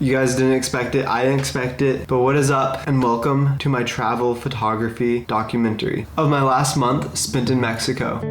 You guys didn't expect it, I didn't expect it, but what is up, and welcome to my travel photography documentary of my last month spent in Mexico.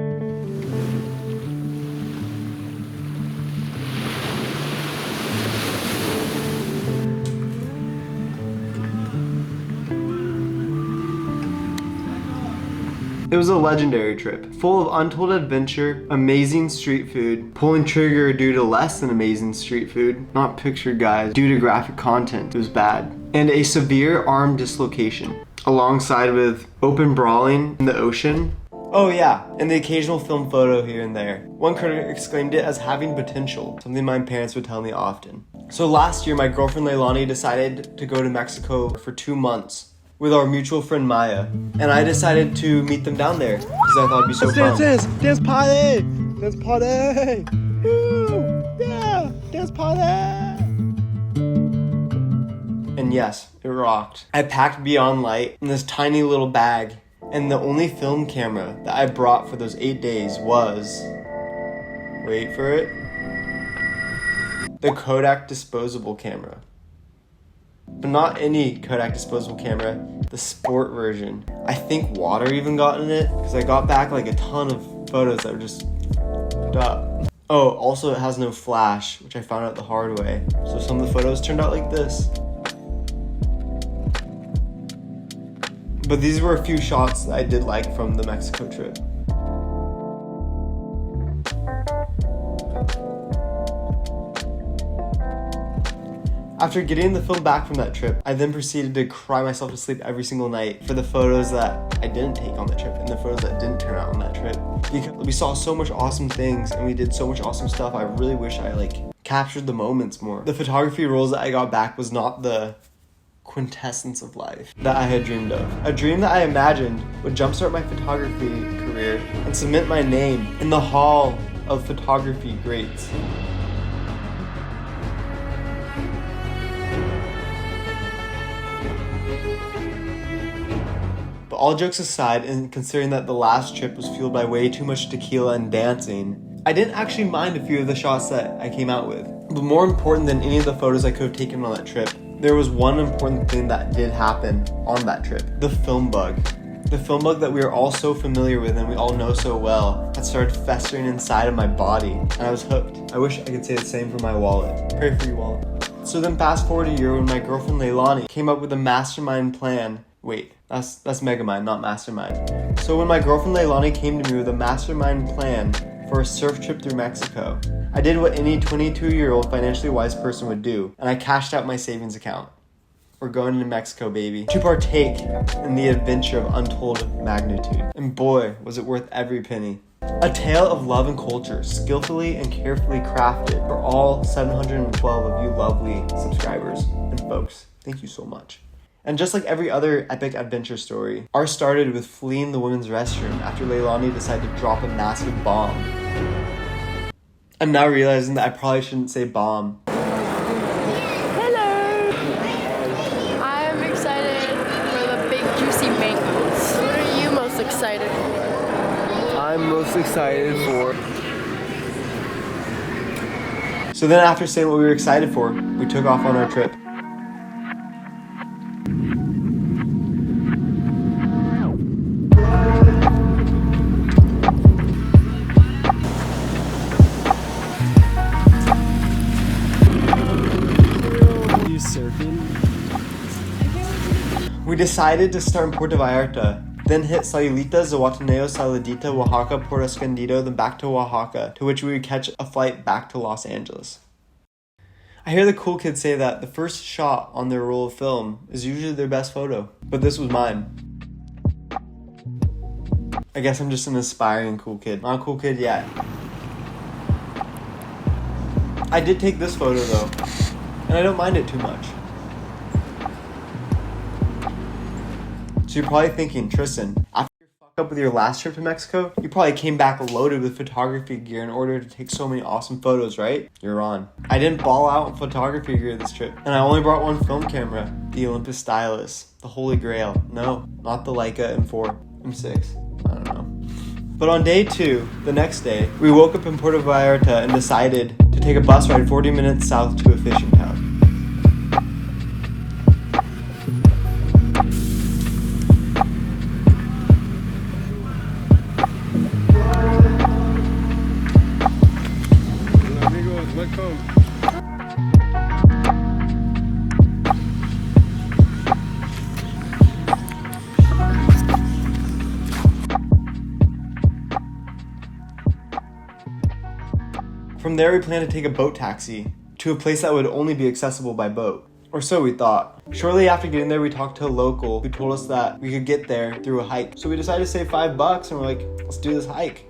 It was a legendary trip, full of untold adventure, amazing street food, pulling trigger due to less than amazing street food, not pictured guys, due to graphic content, it was bad, and a severe arm dislocation, alongside with open brawling in the ocean. Oh yeah, and the occasional film photo here and there. One critic exclaimed it as having potential, something my parents would tell me often. So last year, my girlfriend Leilani decided to go to Mexico for 2 months with our mutual friend Maya, and I decided to meet them down there because I thought it'd be so fun. Dance party! Dance party! Woo! Yeah! Dance party! And yes, it rocked. I packed Beyond Light in this tiny little bag, and the only film camera that I brought for those 8 days was, wait for it, the Kodak disposable camera. But not any Kodak disposable camera, the sport version. I think water even got in it, because I got back like a ton of photos that were just fucked up. Oh, also it has no flash, which I found out the hard way. So some of the photos turned out like this. But these were a few shots that I did like from the Mexico trip. After getting the film back from that trip, I then proceeded to cry myself to sleep every single night for the photos that I didn't take on the trip and the photos that didn't turn out on that trip. Because we saw so much awesome things and we did so much awesome stuff, I really wish I captured the moments more. The photography rolls that I got back was not the quintessence of life that I had dreamed of. A dream that I imagined would jumpstart my photography career and cement my name in the hall of photography greats. All jokes aside, and considering that the last trip was fueled by way too much tequila and dancing, I didn't actually mind a few of the shots that I came out with. But more important than any of the photos I could have taken on that trip, there was one important thing that did happen on that trip. The film bug. The film bug that we are all so familiar with and we all know so well had started festering inside of my body, and I was hooked. I wish I could say the same for my wallet. Pray for your wallet. So then fast forward a year when my girlfriend Leilani came up with a mastermind plan. Wait, that's Megamind, not Mastermind. So when my girlfriend Leilani came to me with a mastermind plan for a surf trip through Mexico, I did what any 22-year-old financially wise person would do, and I cashed out my savings account. We're going to Mexico, baby, to partake in the adventure of untold magnitude. And boy, was it worth every penny. A tale of love and culture, skillfully and carefully crafted for all 712 of you lovely subscribers and folks. Thank you so much. And just like every other epic adventure story, ours started with fleeing the women's restroom after Leilani decided to drop a massive bomb. I'm now realizing that I probably shouldn't say bomb. Hello! I'm excited for the big juicy mangoes. What are you most excited for? I'm most excited for... So then after saying what we were excited for, we took off on our trip. We decided to start in Puerto Vallarta, then hit Sayulita, Zihuatanejo, Sayulita, Oaxaca, Puerto Escondido, then back to Oaxaca, to which we would catch a flight back to Los Angeles. I hear the cool kids say that the first shot on their roll of film is usually their best photo, but this was mine. I guess I'm just an aspiring cool kid. Not a cool kid yet. I did take this photo though, and I don't mind it too much. So you're probably thinking, Tristan, after you fucked up with your last trip to Mexico, you probably came back loaded with photography gear in order to take so many awesome photos, right? You're on. I didn't ball out on photography gear this trip, and I only brought one film camera, the Olympus stylus, the holy grail. No, not the Leica M4, M6, I don't know. But on day 2, the next day, we woke up in Puerto Vallarta and decided to take a bus ride 40 minutes south to a fishing town. From there, we planned to take a boat taxi to a place that would only be accessible by boat. Or so we thought. Shortly after getting there, we talked to a local who told us that we could get there through a hike. So we decided to save $5 and we're like, let's do this hike.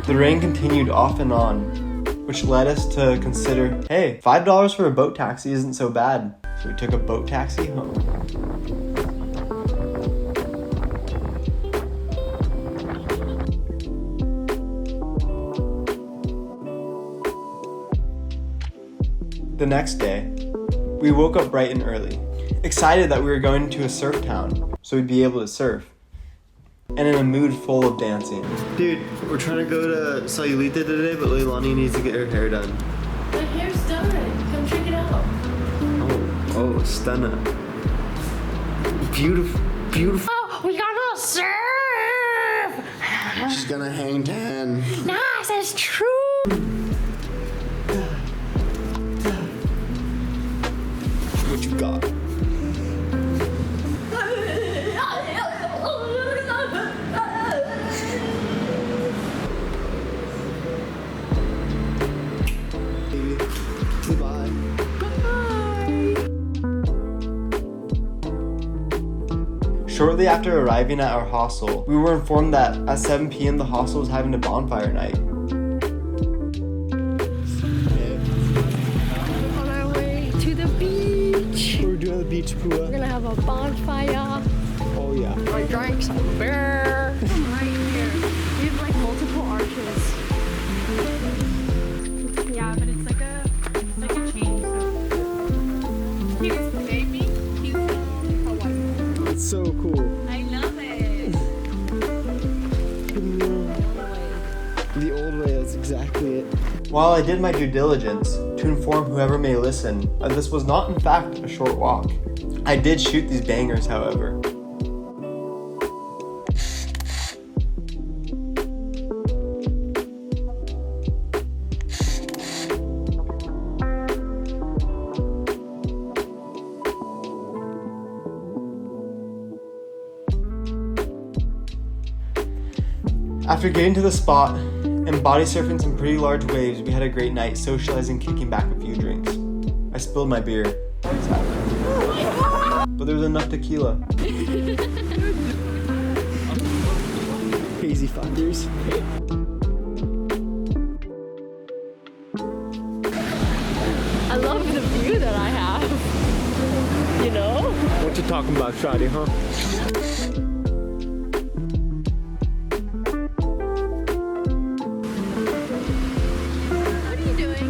The rain continued off and on, which led us to consider, hey, $5 for a boat taxi isn't so bad. So we took a boat taxi home. The next day, we woke up bright and early, excited that we were going to a surf town, so we'd be able to surf. And in a mood full of dancing. Dude, we're trying to go to Sayulita today, but Leilani needs to get her hair done. My hair's done. Come check it out. Oh, stunning. Beautiful, beautiful. Oh, we gotta surf! She's gonna hang 10. Nice, that's true! What you got? Goodbye. Shortly after arriving at our hostel, we were informed that at 7 p.m. the hostel was having a bonfire night. On our way to the beach. We're doing the beach pool. We're gonna have a bonfire. Oh yeah. I drank some beer. Right here. We have like multiple arches. Yeah, but it's like a chain. Cute baby, cute Hawaii. It's so cool. I love it. The old way, that's exactly it. While I did my due diligence to inform whoever may listen that this was not in fact a short walk, I did shoot these bangers, however. After getting to the spot and body surfing some pretty large waves, we had a great night socializing, kicking back a few drinks. I spilled my beer. But there was enough tequila. Crazy fuckers. I love the view that I have. You know? What you talking about, Shadi, huh? What are you doing?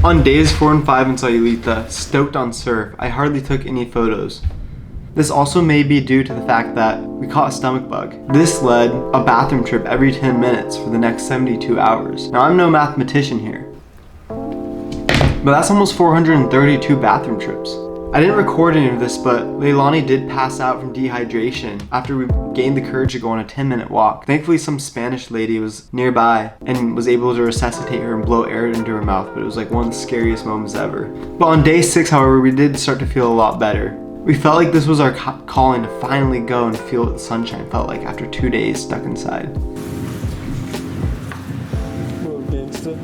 On days 4 and 5 in Sayulita, stoked on surf, I hardly took any photos. This also may be due to the fact that we caught a stomach bug. This led a bathroom trip every 10 minutes for the next 72 hours. Now I'm no mathematician here, but that's almost 432 bathroom trips. I didn't record any of this, but Leilani did pass out from dehydration after we gained the courage to go on a 10-minute walk. Thankfully, some Spanish lady was nearby and was able to resuscitate her and blow air into her mouth, but it was like one of the scariest moments ever. But on day 6, however, we did start to feel a lot better. We felt like this was our calling to finally go and feel what the sunshine felt like after 2 days stuck inside. Little gangsta.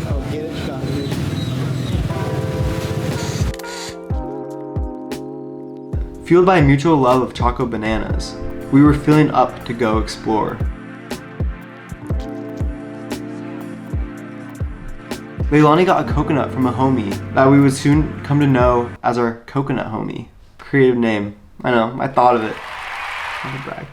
Oh, get it, Shadi. Fueled by a mutual love of choco bananas, we were feeling up to go explore. Leilani got a coconut from a homie that we would soon come to know as our coconut homie. Creative name. I know, I thought of it. Not to brag.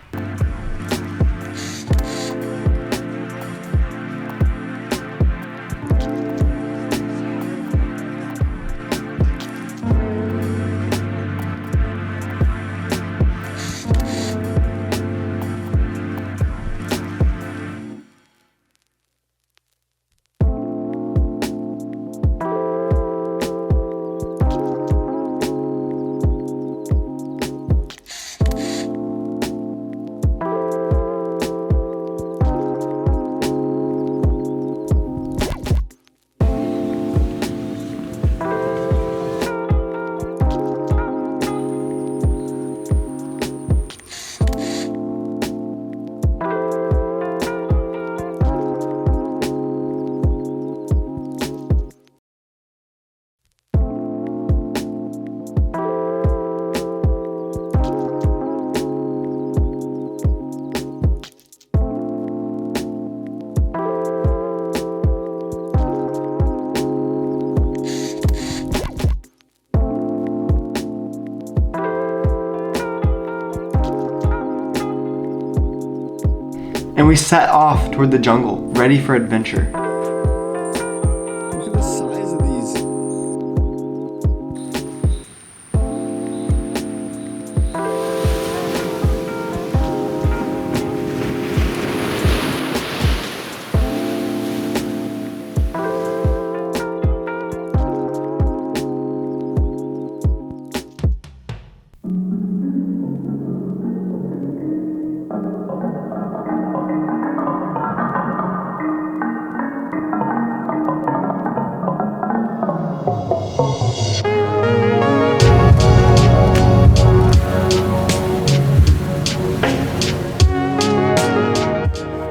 And we set off toward the jungle, ready for adventure. Look at the size of these.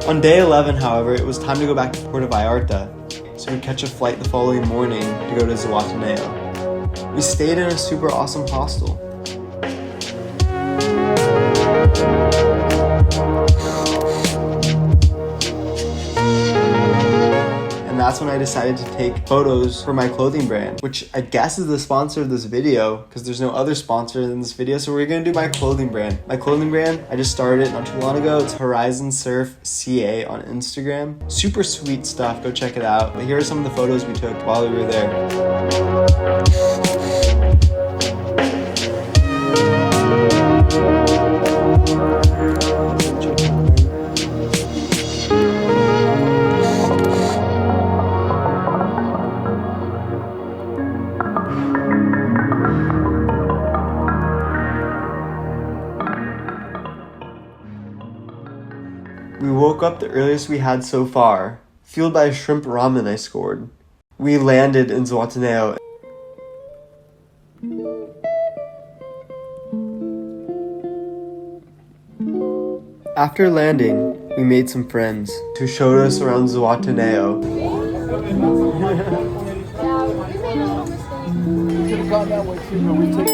On day 11, however, it was time to go back to Puerto Vallarta, so we'd catch a flight the following morning to go to Zihuatanejo. We stayed in a super awesome hostel. And that's when I decided to take photos for my clothing brand, which I guess is the sponsor of this video, because there's no other sponsor in this video, so we're gonna do my clothing brand. My clothing brand, I just started it not too long ago. It's Horizon Surf CA on Instagram. Super sweet stuff, go check it out. But here are some of the photos we took while we were there. We woke up the earliest we had so far, fueled by a shrimp ramen I scored. We landed in Zihuatanejo. After landing, we made some friends who showed us around Zihuatanejo. We could have gone that way too, but we took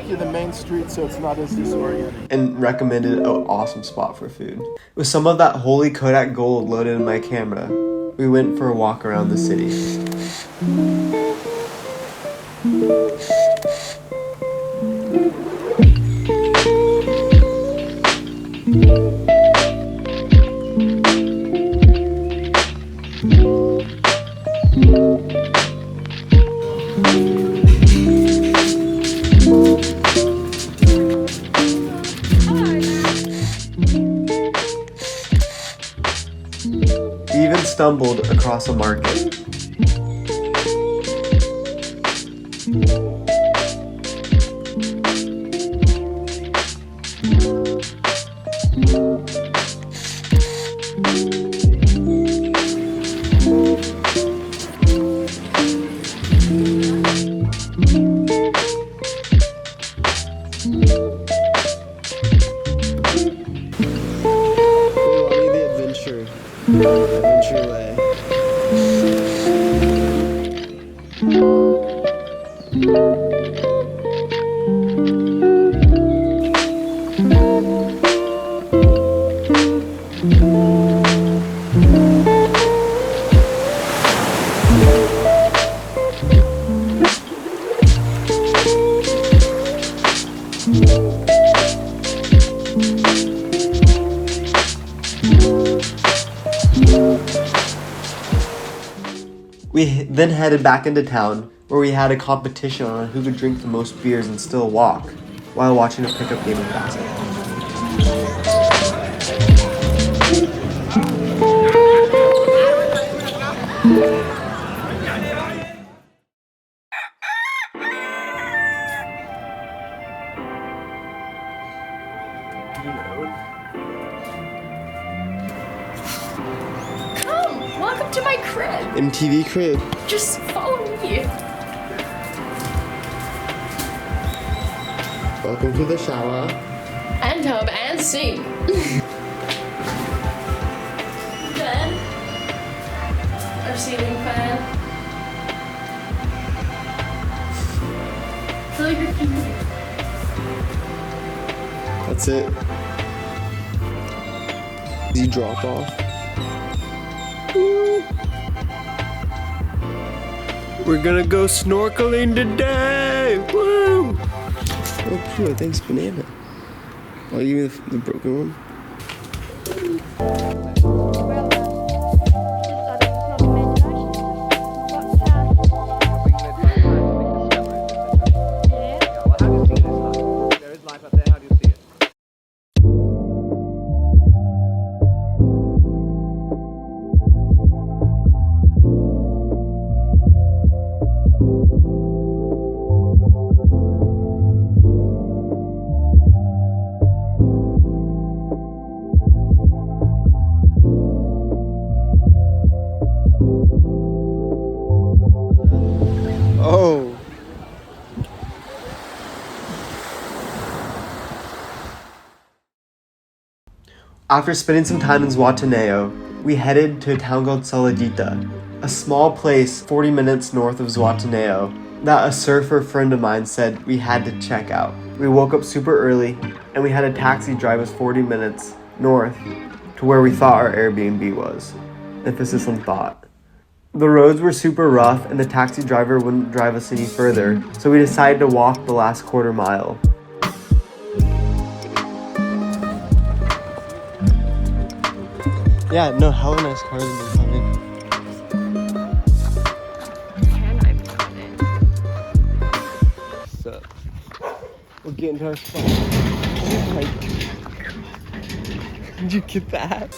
to the main street so it's not as disorienting. And recommended an awesome spot for food. With some of that holy Kodak gold loaded in my camera, we went for a walk around the city. We even stumbled across a market. Adventure way. We then headed back into town, where we had a competition on who could drink the most beers and still walk, while watching a pickup game of basketball. Come, welcome to my crib. MTV crib. Just follow me. Welcome to the shower. And hub and sink. Bed. Our ceiling fan. Feel like your feet. That's it. Easy drop off. We're gonna go snorkeling today! Woo! Oh, cool. Thanks, banana. Oh, you give me the broken one? Oh. After spending some time in Zihuatanejo, we headed to a town called Sayulita, a small place 40 minutes north of Zihuatanejo that a surfer friend of mine said we had to check out. We woke up super early and we had a taxi drive us 40 minutes north to where we thought our Airbnb was. Emphasis on thought. The roads were super rough and the taxi driver wouldn't drive us any further, so we decided to walk the last quarter mile. Yeah, no, hella nice cars have been coming. Can I be on it? So, we're getting to our spot. Did you get that?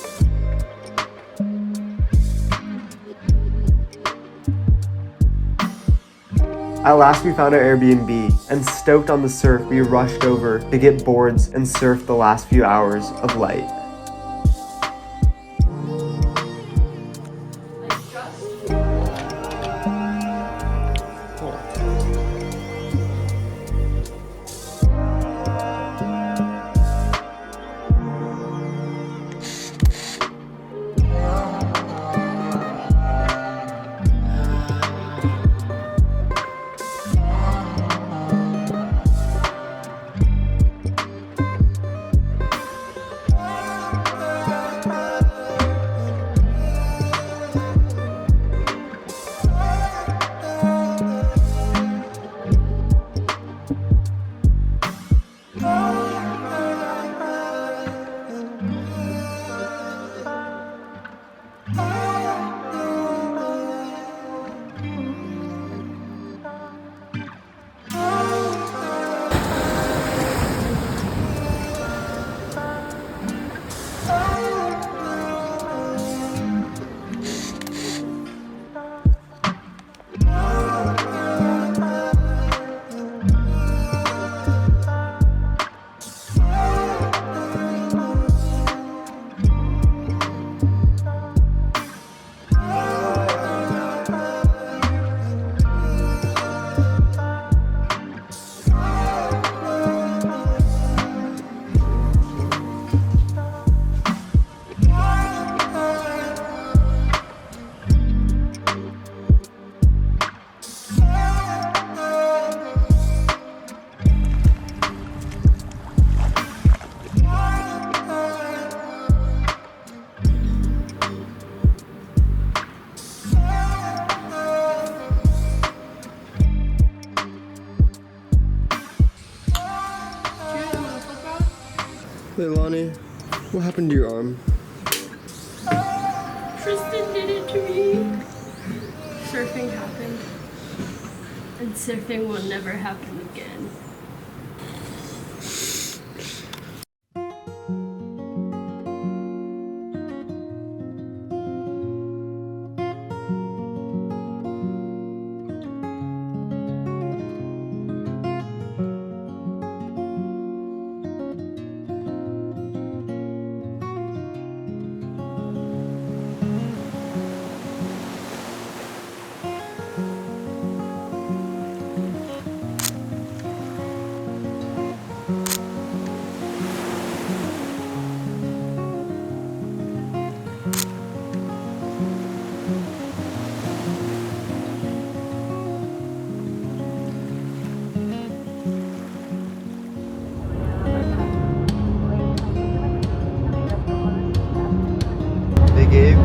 At last we found our Airbnb, and stoked on the surf, we rushed over to get boards and surf the last few hours of light. Leilani, what happened to your arm? Tristan did it to me. Surfing happened. And surfing will never happen again. They gave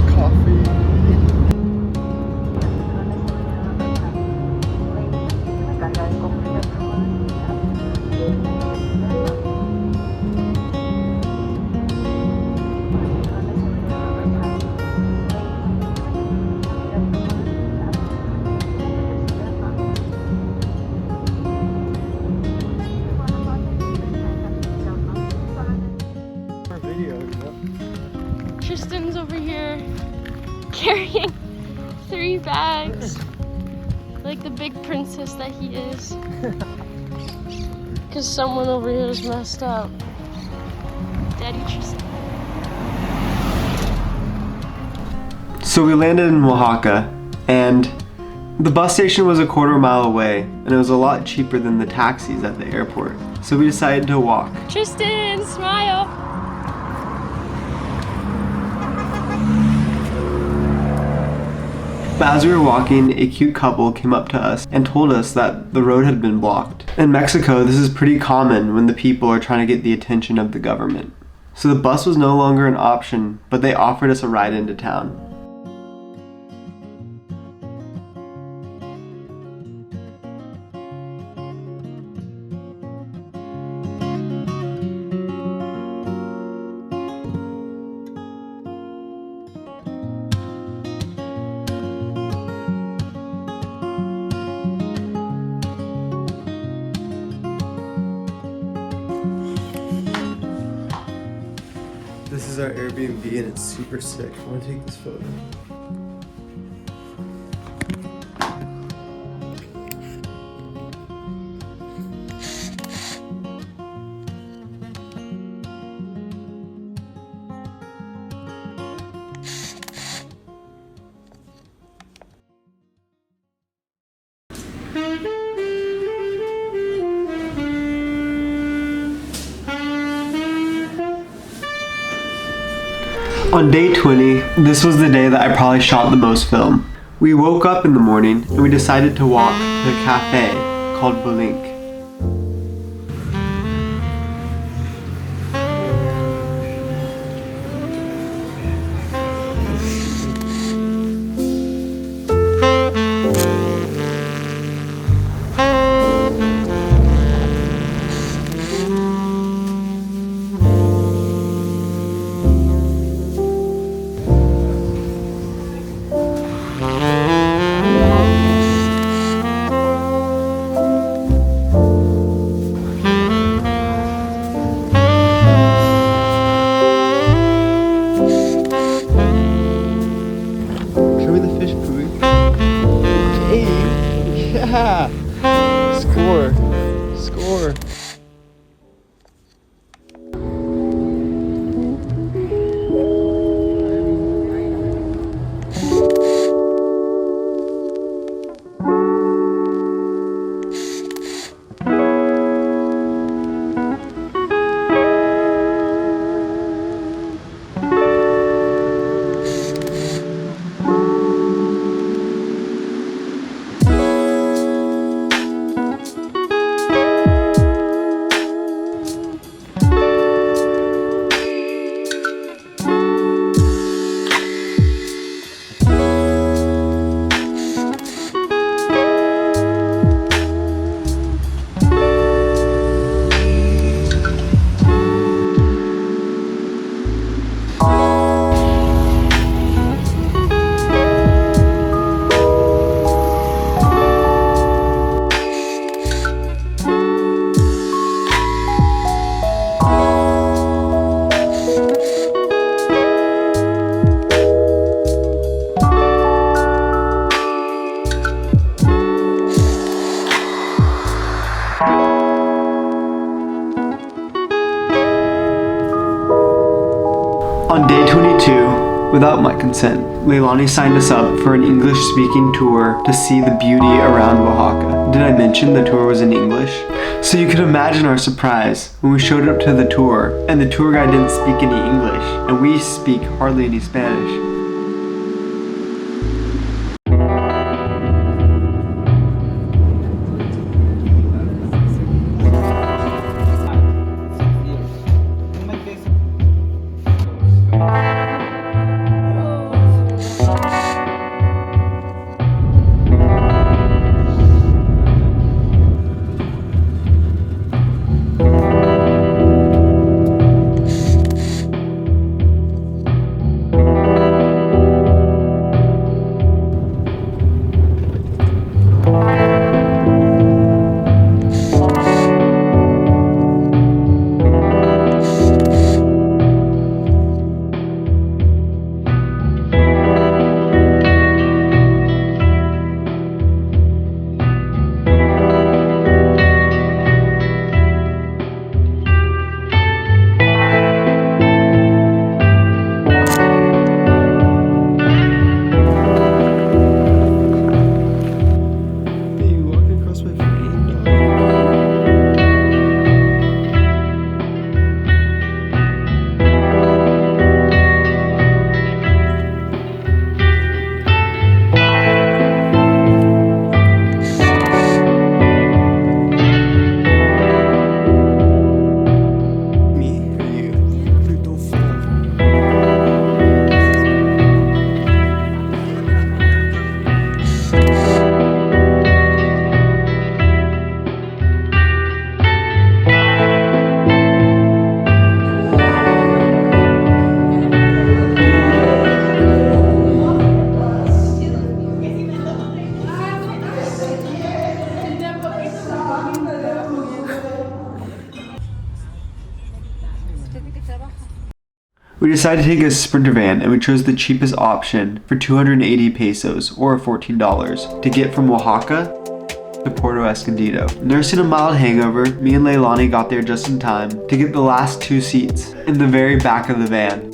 coffee. For video, you know? Tristan's over here carrying 3 bags like the big princess that he is. Because someone over here is messed up. Daddy Tristan. So we landed in Oaxaca, and the bus station was a quarter-mile away, and it was a lot cheaper than the taxis at the airport. So we decided to walk. Tristan, smile! But as we were walking, a cute couple came up to us and told us that the road had been blocked. In Mexico, this is pretty common when the people are trying to get the attention of the government. So the bus was no longer an option, but they offered us a ride into town. This is our Airbnb and it's super sick. I want to take this photo. On day 20, this was the day that I probably shot the most film. We woke up in the morning and we decided to walk to a cafe called Bolink. On day 22, without my consent, Leilani signed us up for an English-speaking tour to see the beauty around Oaxaca. Did I mention the tour was in English? So you can imagine our surprise when we showed up to the tour and the tour guide didn't speak any English and we speak hardly any Spanish. We decided to take a Sprinter van and we chose the cheapest option for 280 pesos or $14 to get from Oaxaca to Puerto Escondido. Nursing a mild hangover, me and Leilani got there just in time to get the last two seats in the very back of the van.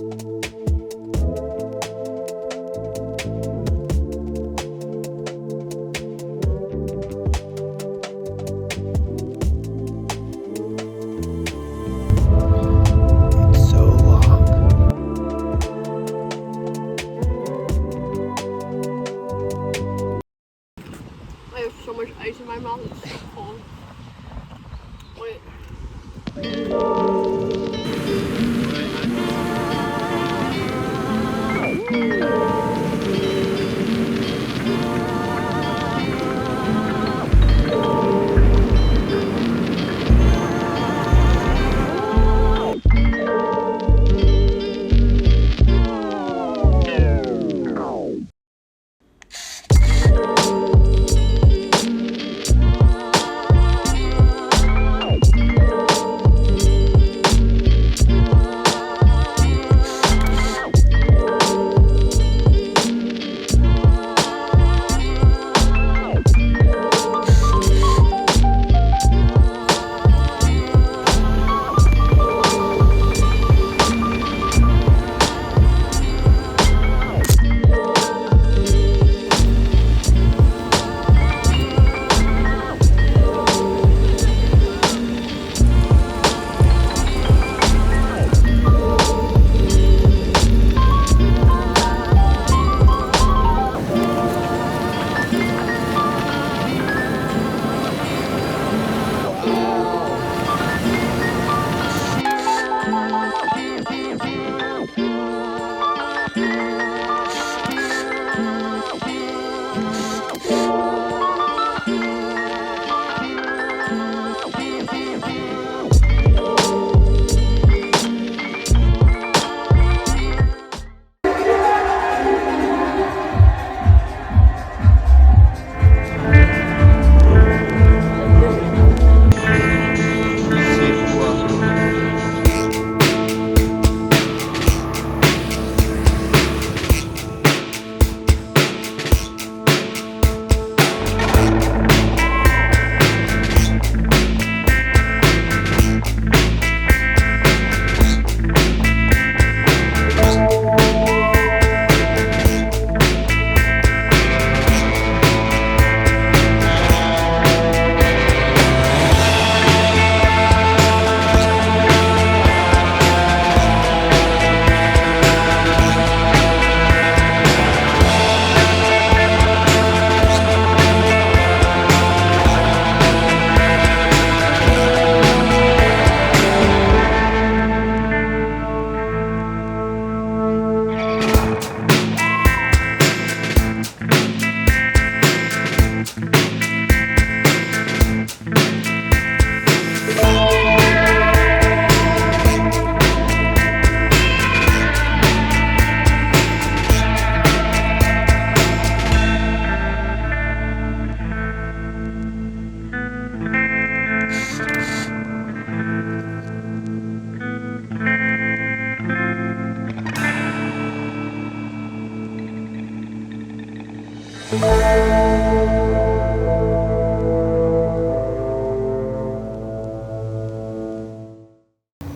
I have so much ice in my mouth, it's so cold. Wait.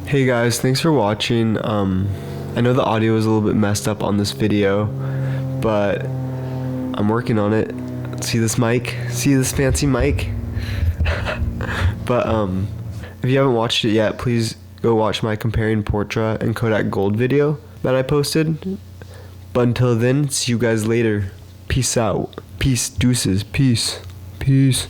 Hey guys, thanks for watching. I know the audio is a little bit messed up on this video, but I'm working on it. See this mic? See this fancy mic? But if you haven't watched it yet, please go watch my comparing Portra and Kodak Gold video that I posted. But until then, see you guys later. Peace out. Peace, deuces. Peace. Peace.